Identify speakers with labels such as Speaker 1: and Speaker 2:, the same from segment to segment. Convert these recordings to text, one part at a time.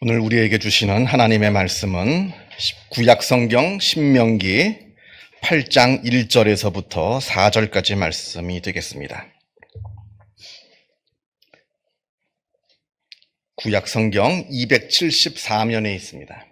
Speaker 1: 오늘 우리에게 주시는 하나님의 말씀은 구약성경 신명기 8장 1절에서부터 4절까지 말씀이 되겠습니다. 구약성경 274면에 있습니다.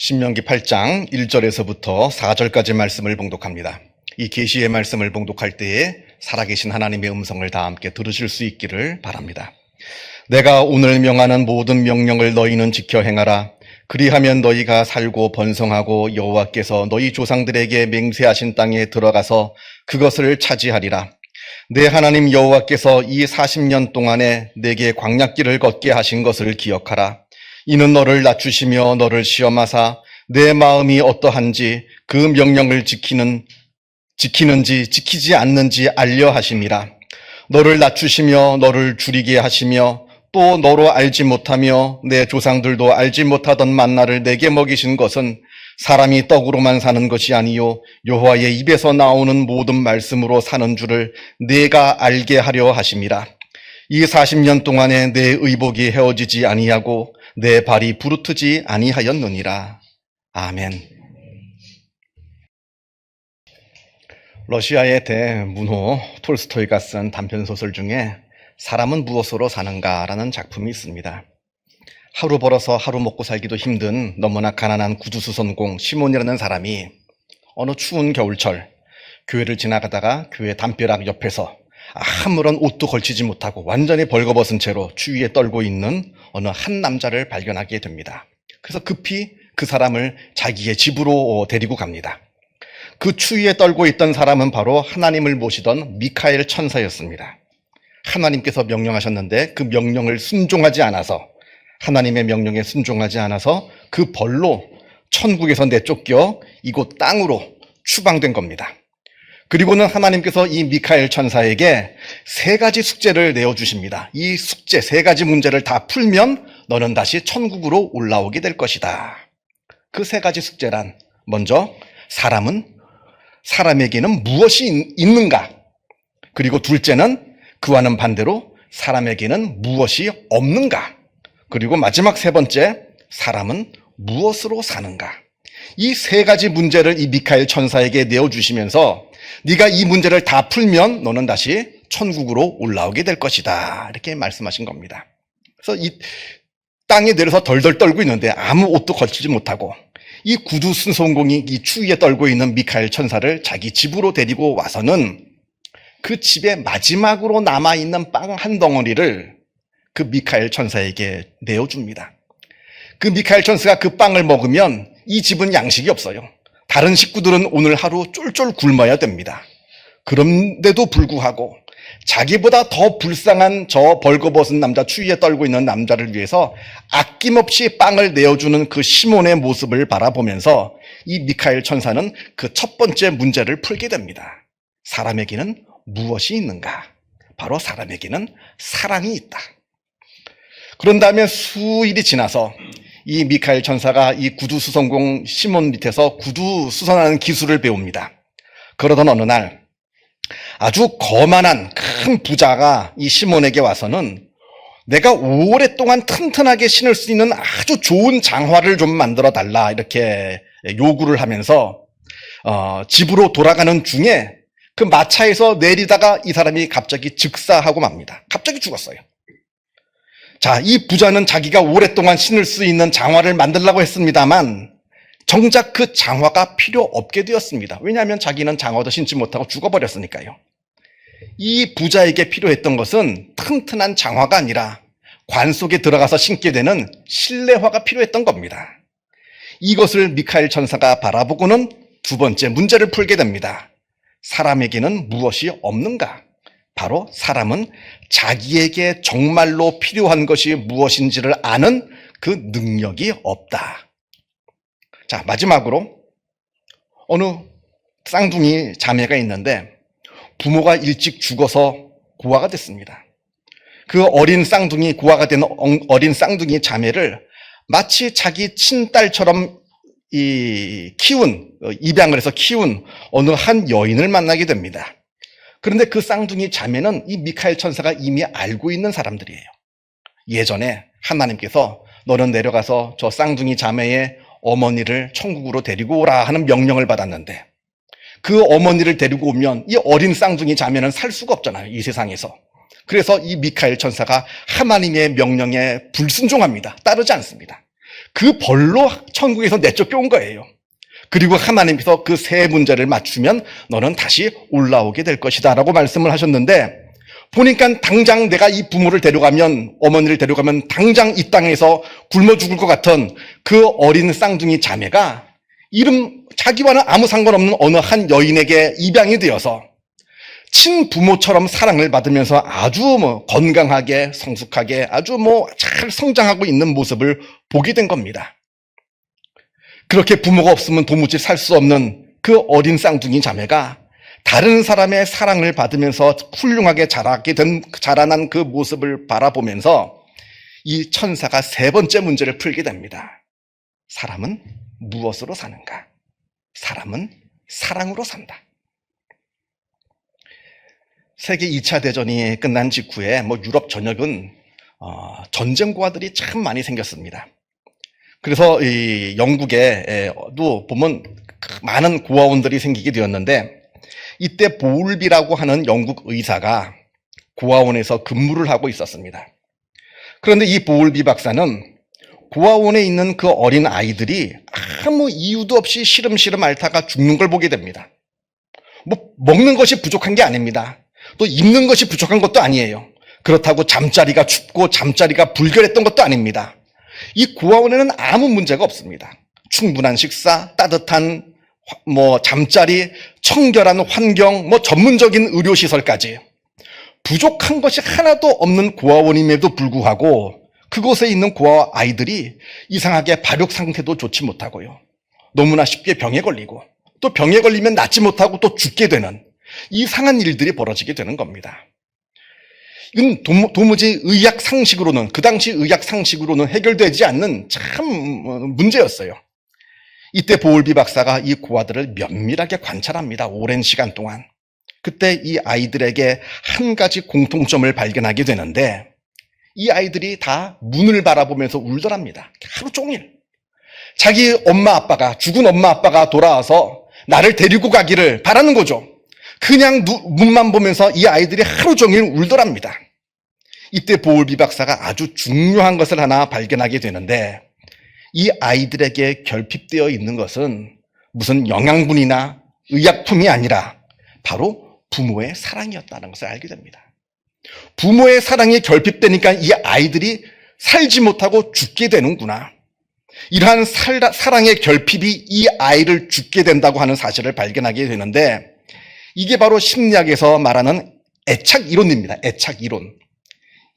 Speaker 1: 신명기 8장 1절에서부터 4절까지 말씀을 봉독합니다. 이 계시의 말씀을 봉독할 때에 살아계신 하나님의 음성을 다 함께 들으실 수 있기를 바랍니다. 내가 오늘 명하는 모든 명령을 너희는 지켜 행하라. 그리하면 너희가 살고 번성하고 여호와께서 너희 조상들에게 맹세하신 땅에 들어가서 그것을 차지하리라. 내 하나님 여호와께서 이 40년 동안에 내게 광야길을 걷게 하신 것을 기억하라. 이는 너를 낮추시며 너를 시험하사 내 마음이 어떠한지 그 명령을 지키는지 지키지 않는지 알려 하심이라. 너를 낮추시며 너를 줄이게 하시며 또 너로 알지 못하며 내 조상들도 알지 못하던 만나를 내게 먹이신 것은 사람이 떡으로만 사는 것이 아니요 여호와의 입에서 나오는 모든 말씀으로 사는 줄을 내가 알게 하려 하심이라. 이 40년 동안에 내 의복이 헤어지지 아니하고 내 발이 부르트지 아니하였느니라. 아멘. 러시아의 대문호 톨스토이가 쓴 단편소설 중에 사람은 무엇으로 사는가라는 작품이 있습니다. 하루 벌어서 하루 먹고 살기도 힘든 너무나 가난한 구두수선공 시몬이라는 사람이 어느 추운 겨울철 교회를 지나가다가 교회 담벼락 옆에서 아무런 옷도 걸치지 못하고 완전히 벌거벗은 채로 추위에 떨고 있는 어느 한 남자를 발견하게 됩니다. 그래서 급히 그 사람을 자기의 집으로 데리고 갑니다. 그 추위에 떨고 있던 사람은 바로 하나님을 모시던 미카엘 천사였습니다. 하나님께서 명령하셨는데 그 명령을 순종하지 않아서, 하나님의 명령에 순종하지 않아서 그 벌로 천국에서 내쫓겨 이곳 땅으로 추방된 겁니다. 그리고는 하나님께서 이 미카엘 천사에게 3가지 숙제를 내어주십니다. 이 숙제 3가지 문제를 다 풀면 너는 다시 천국으로 올라오게 될 것이다. 그 3가지 숙제란, 먼저 사람에게는 무엇이 있는가? 그리고 둘째는 그와는 반대로 사람에게는 무엇이 없는가? 그리고 마지막 3번째, 사람은 무엇으로 사는가? 이 3가지 문제를 이 미카엘 천사에게 내어주시면서 네가 이 문제를 다 풀면 너는 다시 천국으로 올라오게 될 것이다. 이렇게 말씀하신 겁니다. 그래서 이 땅에 내려서 덜덜 떨고 있는데 아무 옷도 걸치지 못하고 이 구두순손공이 이 추위에 떨고 있는 미카엘 천사를 자기 집으로 데리고 와서는 그 집에 마지막으로 남아있는 빵 한 덩어리를 그 미카엘 천사에게 내어줍니다. 그 미카엘 천사가 그 빵을 먹으면 이 집은 양식이 없어요. 다른 식구들은 오늘 하루 쫄쫄 굶어야 됩니다. 그런데도 불구하고 자기보다 더 불쌍한 저 벌거벗은 남자, 추위에 떨고 있는 남자를 위해서 아낌없이 빵을 내어주는 그 시몬의 모습을 바라보면서 이 미카엘 천사는 그 첫 번째 문제를 풀게 됩니다. 사람에게는 무엇이 있는가? 바로 사람에게는 사랑이 있다. 그런 다음에 수일이 지나서 이 미카엘 천사가 이 구두수선공 시몬 밑에서 구두 수선하는 기술을 배웁니다. 그러던 어느 날 아주 거만한 큰 부자가 이 시몬에게 와서는 내가 오랫동안 튼튼하게 신을 수 있는 아주 좋은 장화를 좀 만들어 달라 이렇게 요구를 하면서 집으로 돌아가는 중에 그 마차에서 내리다가 이 사람이 갑자기 즉사하고 맙니다. 갑자기 죽었어요. 자, 이 부자는 자기가 오랫동안 신을 수 있는 장화를 만들려고 했습니다만 정작 그 장화가 필요 없게 되었습니다. 왜냐하면 자기는 장화도 신지 못하고 죽어버렸으니까요. 이 부자에게 필요했던 것은 튼튼한 장화가 아니라 관 속에 들어가서 신게 되는 실내화가 필요했던 겁니다. 이것을 미카엘 천사가 바라보고는 2번째 문제를 풀게 됩니다. 사람에게는 무엇이 없는가? 바로 사람은 자기에게 정말로 필요한 것이 무엇인지를 아는 그 능력이 없다. 자, 마지막으로 어느 쌍둥이 자매가 있는데 부모가 일찍 죽어서 고아가 됐습니다. 그 어린 쌍둥이, 고아가 된 어린 쌍둥이 자매를 마치 자기 친딸처럼 입양을 해서 키운 어느 한 여인을 만나게 됩니다. 그런데 그 쌍둥이 자매는 이 미카엘 천사가 이미 알고 있는 사람들이에요. 예전에 하나님께서 너는 내려가서 저 쌍둥이 자매의 어머니를 천국으로 데리고 오라 하는 명령을 받았는데, 그 어머니를 데리고 오면 이 어린 쌍둥이 자매는 살 수가 없잖아요, 이 세상에서. 그래서 이 미카엘 천사가 하나님의 명령에 불순종합니다. 따르지 않습니다. 그 벌로 천국에서 내쫓겨온 거예요. 그리고 하나님께서 그 세 문제를 맞추면 너는 다시 올라오게 될 것이다 라고 말씀을 하셨는데, 보니까 당장 내가 이 부모를 데려가면, 어머니를 데려가면 당장 이 땅에서 굶어 죽을 것 같은 그 어린 쌍둥이 자매가 자기와는 아무 상관없는 어느 한 여인에게 입양이 되어서 친부모처럼 사랑을 받으면서 아주 건강하게, 성숙하게, 아주 잘 성장하고 있는 모습을 보게 된 겁니다. 그렇게 부모가 없으면 도무지 살 수 없는 그 어린 쌍둥이 자매가 다른 사람의 사랑을 받으면서 훌륭하게 자라난 그 모습을 바라보면서 이 천사가 세 번째 문제를 풀게 됩니다. 사람은 무엇으로 사는가? 사람은 사랑으로 산다. 세계 2차 대전이 끝난 직후에 유럽 전역은 전쟁고아들이 참 많이 생겼습니다. 그래서 이 영국에도 보면 많은 고아원들이 생기게 되었는데, 이때 보울비라고 하는 영국 의사가 고아원에서 근무를 하고 있었습니다. 그런데 이 보울비 박사는 고아원에 있는 그 어린 아이들이 아무 이유도 없이 시름시름 앓다가 죽는 걸 보게 됩니다. 먹는 것이 부족한 게 아닙니다. 또 입는 것이 부족한 것도 아니에요. 그렇다고 잠자리가 춥고 잠자리가 불결했던 것도 아닙니다. 이 고아원에는 아무 문제가 없습니다. 충분한 식사, 따뜻한 잠자리, 청결한 환경, 전문적인 의료시설까지 부족한 것이 하나도 없는 고아원임에도 불구하고 그곳에 있는 고아 아이들이 이상하게 발육 상태도 좋지 못하고요. 너무나 쉽게 병에 걸리고, 또 병에 걸리면 낫지 못하고 또 죽게 되는 이상한 일들이 벌어지게 되는 겁니다. 이건 도무지 의학 상식으로는, 그 당시 의학 상식으로는 해결되지 않는 참 문제였어요. 이때 보울비 박사가 이 고아들을 면밀하게 관찰합니다. 오랜 시간 동안. 그때 이 아이들에게 한 가지 공통점을 발견하게 되는데, 이 아이들이 다 문을 바라보면서 울더랍니다. 하루 종일. 자기 죽은 엄마 아빠가 돌아와서 나를 데리고 가기를 바라는 거죠. 그냥 문만 보면서 이 아이들이 하루 종일 울더랍니다. 이때 보울비 박사가 아주 중요한 것을 하나 발견하게 되는데, 이 아이들에게 결핍되어 있는 것은 무슨 영양분이나 의약품이 아니라 바로 부모의 사랑이었다는 것을 알게 됩니다. 부모의 사랑이 결핍되니까 이 아이들이 살지 못하고 죽게 되는구나. 이러한 사랑의 결핍이 이 아이를 죽게 된다고 하는 사실을 발견하게 되는데, 이게 바로 심리학에서 말하는 애착 이론입니다. 애착 이론.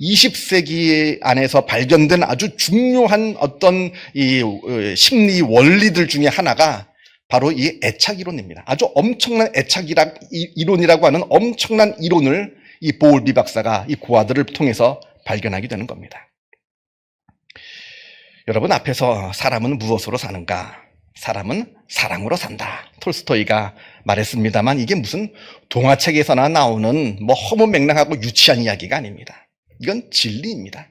Speaker 1: 20세기 안에서 발견된 아주 중요한 어떤 이 심리 원리들 중에 하나가 바로 이 애착 이론입니다. 아주 엄청난 이론이라고 하는 엄청난 이론을 이 보울비 박사가 이 고아들을 통해서 발견하게 되는 겁니다. 여러분, 앞에서 사람은 무엇으로 사는가? 사람은 사랑으로 산다. 톨스토이가 말했습니다만, 이게 무슨 동화책에서나 나오는 허무맹랑하고 유치한 이야기가 아닙니다. 이건 진리입니다.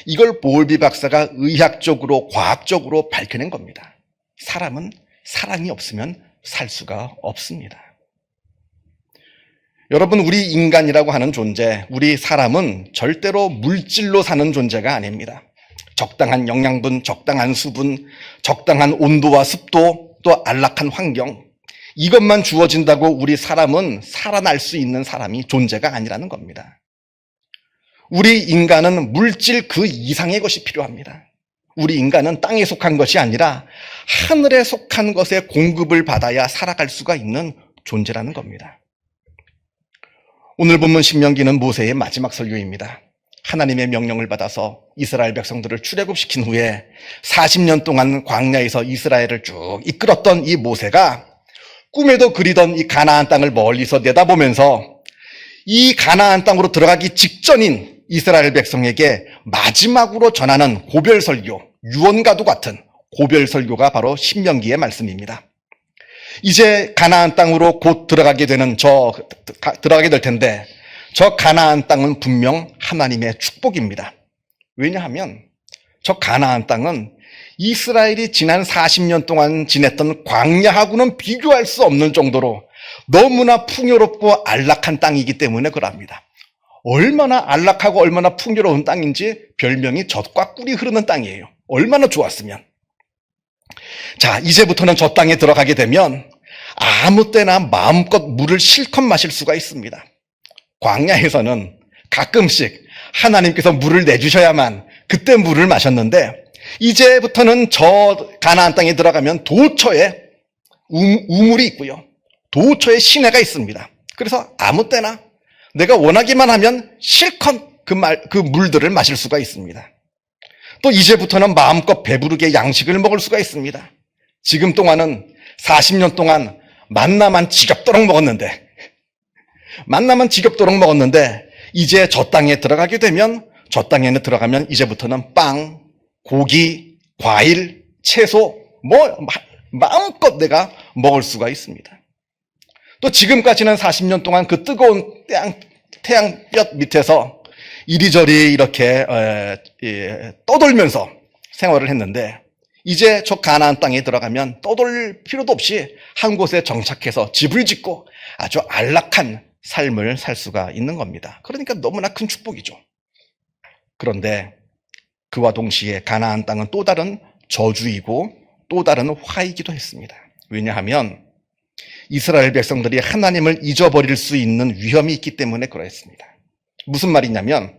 Speaker 1: 이걸 보울비 박사가 의학적으로, 과학적으로 밝혀낸 겁니다. 사람은 사랑이 없으면 살 수가 없습니다. 여러분, 우리 인간이라고 하는 존재, 우리 사람은 절대로 물질로 사는 존재가 아닙니다. 적당한 영양분, 적당한 수분, 적당한 온도와 습도, 또 안락한 환경, 이것만 주어진다고 우리 사람은 살아날 수 있는 존재가 아니라는 겁니다. 우리 인간은 물질 그 이상의 것이 필요합니다. 우리 인간은 땅에 속한 것이 아니라 하늘에 속한 것의 공급을 받아야 살아갈 수가 있는 존재라는 겁니다. 오늘 본문 신명기는 모세의 마지막 설교입니다. 하나님의 명령을 받아서 이스라엘 백성들을 출애굽시킨 후에 40년 동안 광야에서 이스라엘을 쭉 이끌었던 이 모세가 꿈에도 그리던 이 가나안 땅을 멀리서 내다보면서 이 가나안 땅으로 들어가기 직전인 이스라엘 백성에게 마지막으로 전하는 고별 설교, 유언과도 같은 고별 설교가 바로 신명기의 말씀입니다. 이제 가나안 땅으로 곧 들어가게 될 텐데 저 가나안 땅은 분명 하나님의 축복입니다. 왜냐하면 저 가나안 땅은 이스라엘이 지난 40년 동안 지냈던 광야하고는 비교할 수 없는 정도로 너무나 풍요롭고 안락한 땅이기 때문에 그럽니다. 얼마나 안락하고 얼마나 풍요로운 땅인지 별명이 젖과 꿀이 흐르는 땅이에요. 얼마나 좋았으면. 자, 이제부터는 저 땅에 들어가게 되면 아무 때나 마음껏 물을 실컷 마실 수가 있습니다. 광야에서는 가끔씩 하나님께서 물을 내주셔야만 그때 물을 마셨는데 이제부터는 저 가나안 땅에 들어가면 도처에 우물이 있고요. 도처에 시내가 있습니다. 그래서 아무 때나 내가 원하기만 하면 실컷 그 물들을 마실 수가 있습니다. 또 이제부터는 마음껏 배부르게 양식을 먹을 수가 있습니다. 지금 동안은 40년 동안 만나만 지겹도록 먹었는데 이제 저 땅에 들어가게 되면 저 땅에는 들어가면 이제부터는 빵, 고기, 과일, 채소 마음껏 내가 먹을 수가 있습니다. 또 지금까지는 40년 동안 그 뜨거운 태양볕 밑에서 이리저리 이렇게 떠돌면서 생활을 했는데 이제 저 가나안 땅에 들어가면 떠돌 필요도 없이 한 곳에 정착해서 집을 짓고 아주 안락한 삶을 살 수가 있는 겁니다. 그러니까 너무나 큰 축복이죠. 그런데 그와 동시에 가나안 땅은 또 다른 저주이고 또 다른 화이기도 했습니다. 왜냐하면 이스라엘 백성들이 하나님을 잊어버릴 수 있는 위험이 있기 때문에 그러했습니다. 무슨 말이냐면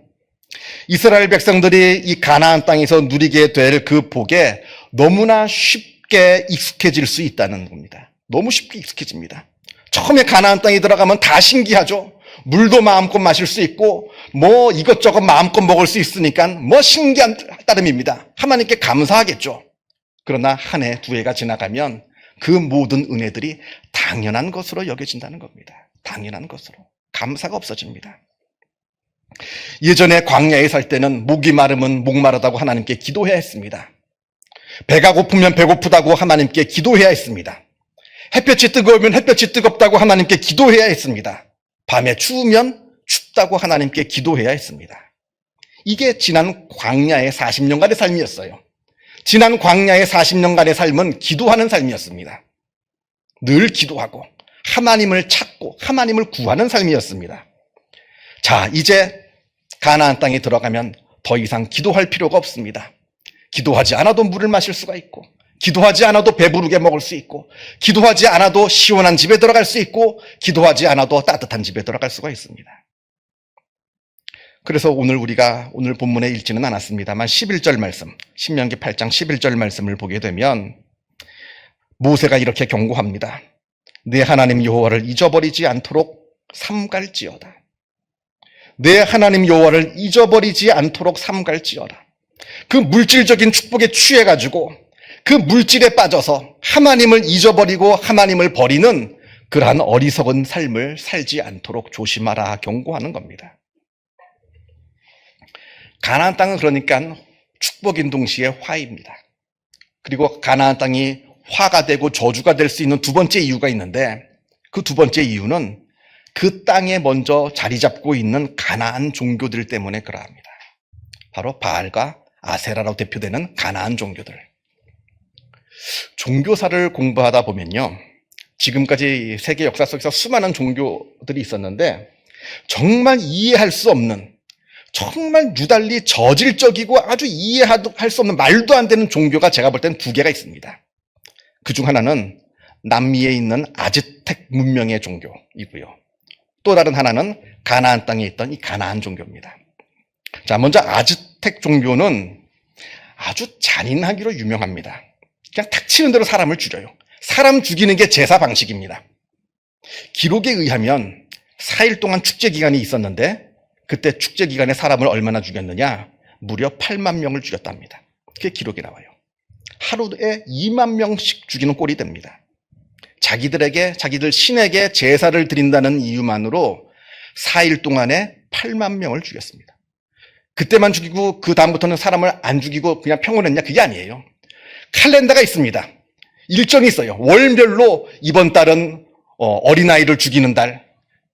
Speaker 1: 이스라엘 백성들이 이 가나안 땅에서 누리게 될 그 복에 너무나 쉽게 익숙해질 수 있다는 겁니다. 너무 쉽게 익숙해집니다. 처음에 가나안 땅에 들어가면 다 신기하죠. 물도 마음껏 마실 수 있고 이것저것 마음껏 먹을 수 있으니까 신기한 따름입니다. 하나님께 감사하겠죠. 그러나 한 해, 두 해가 지나가면 그 모든 은혜들이 당연한 것으로 여겨진다는 겁니다. 당연한 것으로. 감사가 없어집니다. 예전에 광야에 살 때는 목이 마르면 목마르다고 하나님께 기도해야 했습니다. 배가 고프면 배고프다고 하나님께 기도해야 했습니다. 햇볕이 뜨거우면 햇볕이 뜨겁다고 하나님께 기도해야 했습니다. 밤에 추우면 춥다고 하나님께 기도해야 했습니다. 이게 지난 광야의 40년간의 삶이었어요. 지난 광야의 40년간의 삶은 기도하는 삶이었습니다. 늘 기도하고 하나님을 찾고 하나님을 구하는 삶이었습니다. 자, 이제 가나안 땅에 들어가면 더 이상 기도할 필요가 없습니다. 기도하지 않아도 물을 마실 수가 있고 기도하지 않아도 배부르게 먹을 수 있고 기도하지 않아도 시원한 집에 들어갈 수 있고 기도하지 않아도 따뜻한 집에 들어갈 수가 있습니다. 그래서 우리가 오늘 본문에 읽지는 않았습니다만 11절 말씀, 신명기 8장 11절 말씀을 보게 되면 모세가 이렇게 경고합니다. 내 하나님 여호와를 잊어버리지 않도록 삼갈지어다. 내 하나님 여호와를 잊어버리지 않도록 삼갈지어다. 그 물질적인 축복에 취해가지고 그 물질에 빠져서 하나님을 잊어버리고 하나님을 버리는 그러한 어리석은 삶을 살지 않도록 조심하라 경고하는 겁니다. 가나안 땅은 그러니까 축복인 동시에 화입니다. 그리고 가나안 땅이 화가 되고 저주가 될 수 있는 두 번째 이유가 있는데 그 두 번째 이유는 그 땅에 먼저 자리 잡고 있는 가나안 종교들 때문에 그러합니다. 바로 바알과 아세라로 대표되는 가나안 종교들. 종교사를 공부하다 보면요, 지금까지 세계 역사 속에서 수많은 종교들이 있었는데 정말 이해할 수 없는, 정말 유달리 저질적이고 아주 이해할 수 없는 말도 안 되는 종교가 제가 볼 땐 두 개가 있습니다. 그중 하나는 남미에 있는 아즈텍 문명의 종교이고요. 또 다른 하나는 가나안 땅에 있던 이 가나안 종교입니다. 자, 먼저 아즈텍 종교는 아주 잔인하기로 유명합니다. 그냥 닥치는 대로 사람을 죽여요. 사람 죽이는 게 제사 방식입니다. 기록에 의하면 4일 동안 축제 기간이 있었는데 그때 축제 기간에 사람을 얼마나 죽였느냐? 무려 8만 명을 죽였답니다. 그게 기록이 나와요. 하루에 2만 명씩 죽이는 꼴이 됩니다. 자기들 신에게 제사를 드린다는 이유만으로 4일 동안에 8만 명을 죽였습니다. 그때만 죽이고 그 다음부터는 사람을 안 죽이고 그냥 평온했냐? 그게 아니에요. 칼렌더가 있습니다. 일정이 있어요. 월별로 이번 달은 어린아이를 죽이는 달,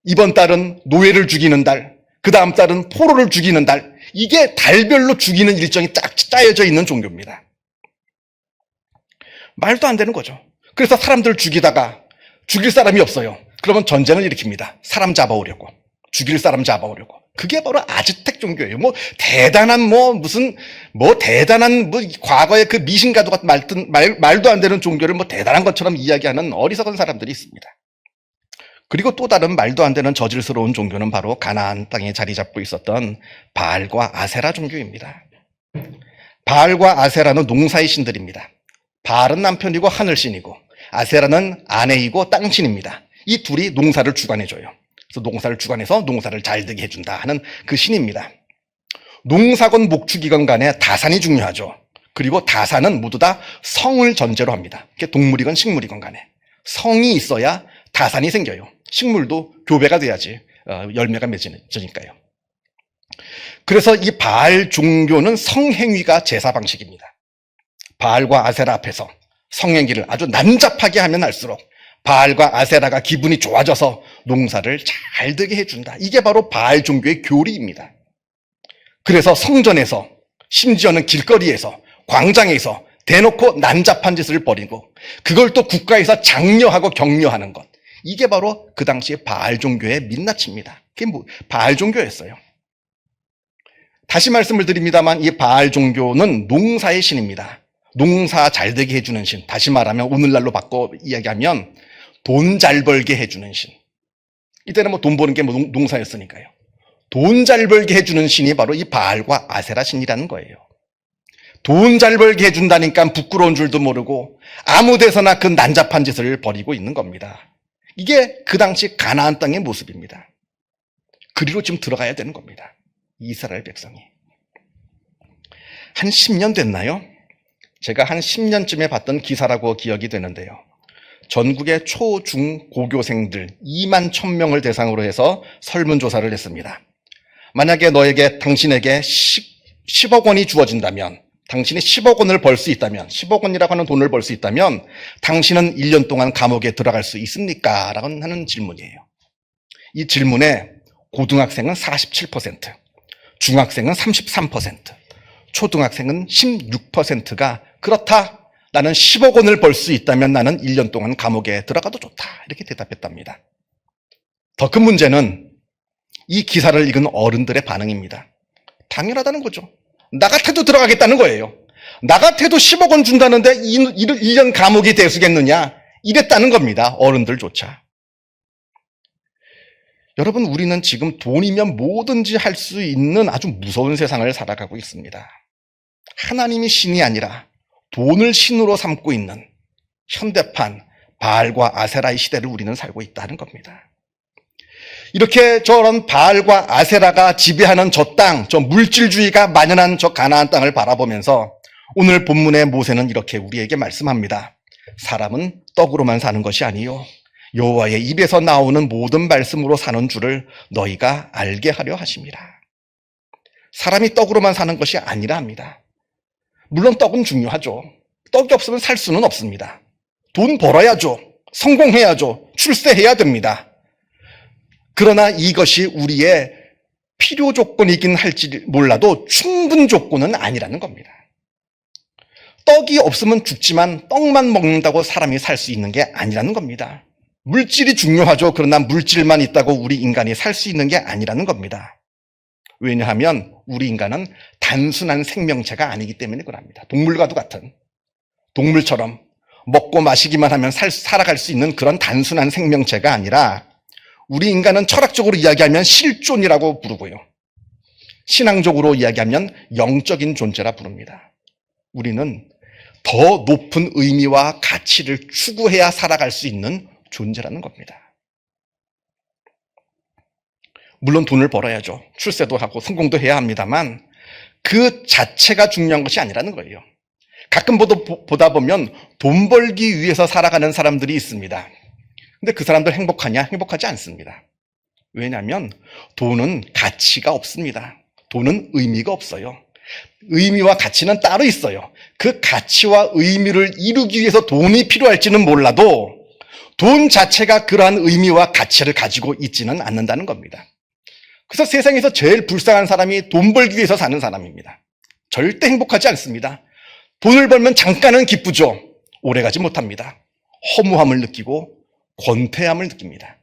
Speaker 1: 이번 달은 노예를 죽이는 달, 그 다음 달은 포로를 죽이는 달. 이게 달별로 죽이는 일정이 딱 짜여져 있는 종교입니다. 말도 안 되는 거죠. 그래서 사람들 죽이다가 죽일 사람이 없어요. 그러면 전쟁을 일으킵니다. 사람 잡아오려고. 죽일 사람 잡아오려고. 그게 바로 아즈텍 종교예요. 대단한 대단한 과거의 그 미신가도 같은 말도 안 되는 종교를 대단한 것처럼 이야기하는 어리석은 사람들이 있습니다. 그리고 또 다른 말도 안 되는 저질스러운 종교는 바로 가나안 땅에 자리 잡고 있었던 바알과 아세라 종교입니다. 바알과 아세라는 농사의 신들입니다. 바알은 남편이고 하늘신이고 아세라는 아내이고 땅신입니다. 이 둘이 농사를 주관해줘요. 그래서 농사를 주관해서 농사를 잘 되게 해준다 하는 그 신입니다. 농사건 목축이건 간에 다산이 중요하죠. 그리고 다산은 모두 다 성을 전제로 합니다. 동물이건 식물이건 간에 성이 있어야 다산이 생겨요. 식물도 교배가 돼야지 열매가 맺으니까요. 그래서 이 바알 종교는 성행위가 제사 방식입니다. 바알과 아세라 앞에서 성행위를 아주 난잡하게 하면 할수록 바알과 아세라가 기분이 좋아져서 농사를 잘 되게 해준다. 이게 바로 바알 종교의 교리입니다. 그래서 성전에서, 심지어는 길거리에서, 광장에서 대놓고 난잡한 짓을 벌이고 그걸 또 국가에서 장려하고 격려하는 것. 이게 바로 그 당시에 바알 종교의 민낯입니다. 그게 바알 종교였어요. 다시 말씀을 드립니다만 이 바알 종교는 농사의 신입니다. 농사 잘 되게 해주는 신. 다시 말하면 오늘날로 바꿔 이야기하면 돈 잘 벌게 해주는 신. 이때는 돈 버는 게 농사였으니까요. 돈 잘 벌게 해주는 신이 바로 이 바알과 아세라 신이라는 거예요. 돈 잘 벌게 해준다니까 부끄러운 줄도 모르고 아무 데서나 그 난잡한 짓을 벌이고 있는 겁니다. 이게 그 당시 가나안 땅의 모습입니다. 그리로 지금 들어가야 되는 겁니다. 이스라엘 백성이. 한 10년 됐나요? 제가 한 10년쯤에 봤던 기사라고 기억이 되는데요. 전국의 초, 중, 고교생들 2만 1,000명을 대상으로 해서 설문조사를 했습니다. 만약에 당신에게 10억 원이 주어진다면, 당신이 10억 원을 벌 수 있다면, 10억 원이라고 하는 돈을 벌 수 있다면 당신은 1년 동안 감옥에 들어갈 수 있습니까? 라고 하는 질문이에요. 이 질문에 고등학생은 47%, 중학생은 33%, 초등학생은 16%가 그렇다. 나는 10억 원을 벌 수 있다면 나는 1년 동안 감옥에 들어가도 좋다. 이렇게 대답했답니다. 더 큰 문제는 이 기사를 읽은 어른들의 반응입니다. 당연하다는 거죠. 나 같아도 들어가겠다는 거예요. 나 같아도 10억 원 준다는데 1년 감옥이 되수겠느냐. 이랬다는 겁니다. 어른들조차. 여러분, 우리는 지금 돈이면 뭐든지 할 수 있는 아주 무서운 세상을 살아가고 있습니다. 하나님이 신이 아니라 돈을 신으로 삼고 있는 현대판 바알과 아세라의 시대를 우리는 살고 있다는 겁니다. 이렇게 저런 바알과 아세라가 지배하는 저 땅, 저 물질주의가 만연한 저 가나안 땅을 바라보면서 오늘 본문의 모세는 이렇게 우리에게 말씀합니다. 사람은 떡으로만 사는 것이 아니요 여호와의 입에서 나오는 모든 말씀으로 사는 줄을 너희가 알게 하려 하심이라. 사람이 떡으로만 사는 것이 아니라 합니다. 물론 떡은 중요하죠. 떡이 없으면 살 수는 없습니다. 돈 벌어야죠. 성공해야죠. 출세해야 됩니다. 그러나 이것이 우리의 필요 조건이긴 할지 몰라도 충분 조건은 아니라는 겁니다. 떡이 없으면 죽지만 떡만 먹는다고 사람이 살 수 있는 게 아니라는 겁니다. 물질이 중요하죠. 그러나 물질만 있다고 우리 인간이 살 수 있는 게 아니라는 겁니다. 왜냐하면 우리 인간은 단순한 생명체가 아니기 때문에 그럽니다. 동물과도 같은, 동물처럼 먹고 마시기만 하면 살아갈 수 있는 그런 단순한 생명체가 아니라 우리 인간은 철학적으로 이야기하면 실존이라고 부르고요. 신앙적으로 이야기하면 영적인 존재라 부릅니다. 우리는 더 높은 의미와 가치를 추구해야 살아갈 수 있는 존재라는 겁니다. 물론 돈을 벌어야죠. 출세도 하고 성공도 해야 합니다만 그 자체가 중요한 것이 아니라는 거예요. 가끔 보다 보면 돈 벌기 위해서 살아가는 사람들이 있습니다. 근데 그 사람들 행복하냐? 행복하지 않습니다. 왜냐하면 돈은 가치가 없습니다. 돈은 의미가 없어요. 의미와 가치는 따로 있어요. 그 가치와 의미를 이루기 위해서 돈이 필요할지는 몰라도 돈 자체가 그러한 의미와 가치를 가지고 있지는 않는다는 겁니다. 그래서 세상에서 제일 불쌍한 사람이 돈 벌기 위해서 사는 사람입니다. 절대 행복하지 않습니다. 돈을 벌면 잠깐은 기쁘죠. 오래가지 못합니다. 허무함을 느끼고 권태함을 느낍니다.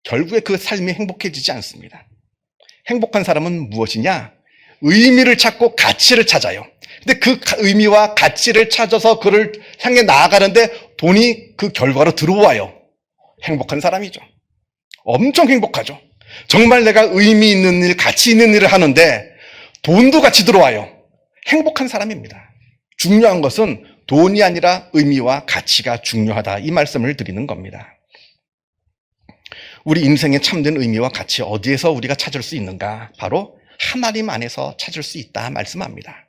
Speaker 1: 결국에 그 삶이 행복해지지 않습니다. 행복한 사람은 무엇이냐? 의미를 찾고 가치를 찾아요. 근데 그 의미와 가치를 찾아서 그를 향해 나아가는데 돈이 그 결과로 들어와요. 행복한 사람이죠. 엄청 행복하죠. 정말 내가 의미 있는 일, 가치 있는 일을 하는데 돈도 같이 들어와요. 행복한 사람입니다. 중요한 것은 돈이 아니라 의미와 가치가 중요하다, 이 말씀을 드리는 겁니다. 우리 인생의 참된 의미와 가치 어디에서 우리가 찾을 수 있는가? 바로 하나님 안에서 찾을 수 있다 말씀합니다.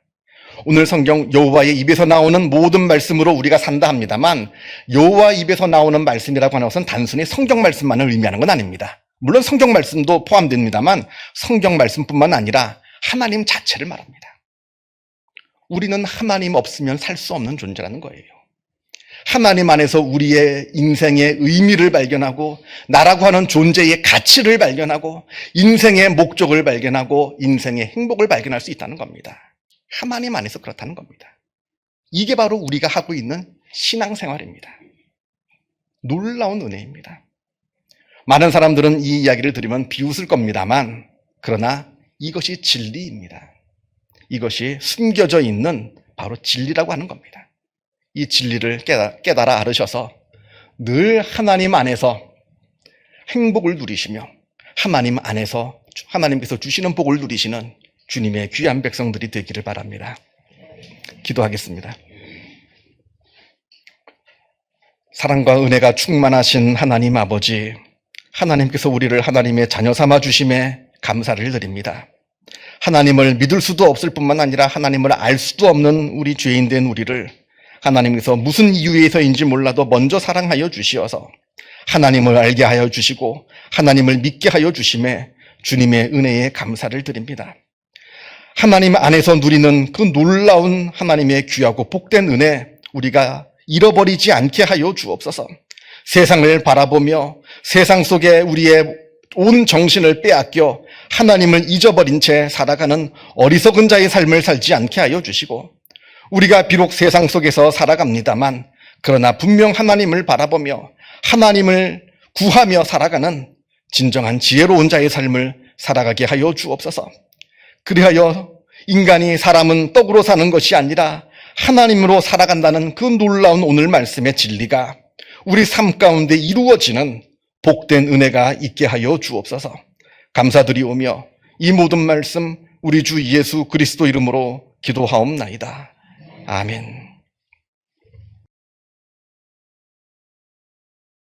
Speaker 1: 오늘 성경 여호와의 입에서 나오는 모든 말씀으로 우리가 산다 합니다만, 여호와 입에서 나오는 말씀이라고 하는 것은 단순히 성경 말씀만을 의미하는 건 아닙니다. 물론 성경 말씀도 포함됩니다만 성경 말씀뿐만 아니라 하나님 자체를 말합니다. 우리는 하나님 없으면 살 수 없는 존재라는 거예요. 하나님 안에서 우리의 인생의 의미를 발견하고 나라고 하는 존재의 가치를 발견하고 인생의 목적을 발견하고 인생의 행복을 발견할 수 있다는 겁니다. 하나님 안에서 그렇다는 겁니다. 이게 바로 우리가 하고 있는 신앙생활입니다. 놀라운 은혜입니다. 많은 사람들은 이 이야기를 들으면 비웃을 겁니다만, 그러나 이것이 진리입니다. 이것이 숨겨져 있는 바로 진리라고 하는 겁니다. 이 진리를 깨달아 알으셔서 늘 하나님 안에서 행복을 누리시며 하나님 안에서 하나님께서 주시는 복을 누리시는 주님의 귀한 백성들이 되기를 바랍니다. 기도하겠습니다. 사랑과 은혜가 충만하신 하나님 아버지, 하나님께서 우리를 하나님의 자녀 삼아 주심에 감사를 드립니다. 하나님을 믿을 수도 없을 뿐만 아니라 하나님을 알 수도 없는 우리 죄인된 우리를 하나님께서 무슨 이유에서인지 몰라도 먼저 사랑하여 주시어서 하나님을 알게 하여 주시고 하나님을 믿게 하여 주심에 주님의 은혜에 감사를 드립니다. 하나님 안에서 누리는 그 놀라운 하나님의 귀하고 복된 은혜, 우리가 잃어버리지 않게 하여 주옵소서. 세상을 바라보며 세상 속에 우리의 온 정신을 빼앗겨 하나님을 잊어버린 채 살아가는 어리석은 자의 삶을 살지 않게 하여 주시고, 우리가 비록 세상 속에서 살아갑니다만 그러나 분명 하나님을 바라보며 하나님을 구하며 살아가는 진정한 지혜로운 자의 삶을 살아가게 하여 주옵소서. 그리하여 인간이 사람은 떡으로 사는 것이 아니라 하나님으로 살아간다는 그 놀라운 오늘 말씀의 진리가 우리 삶 가운데 이루어지는 복된 은혜가 있게 하여 주옵소서. 감사드리오며 이 모든 말씀 우리 주 예수 그리스도 이름으로 기도하옵나이다. 아멘.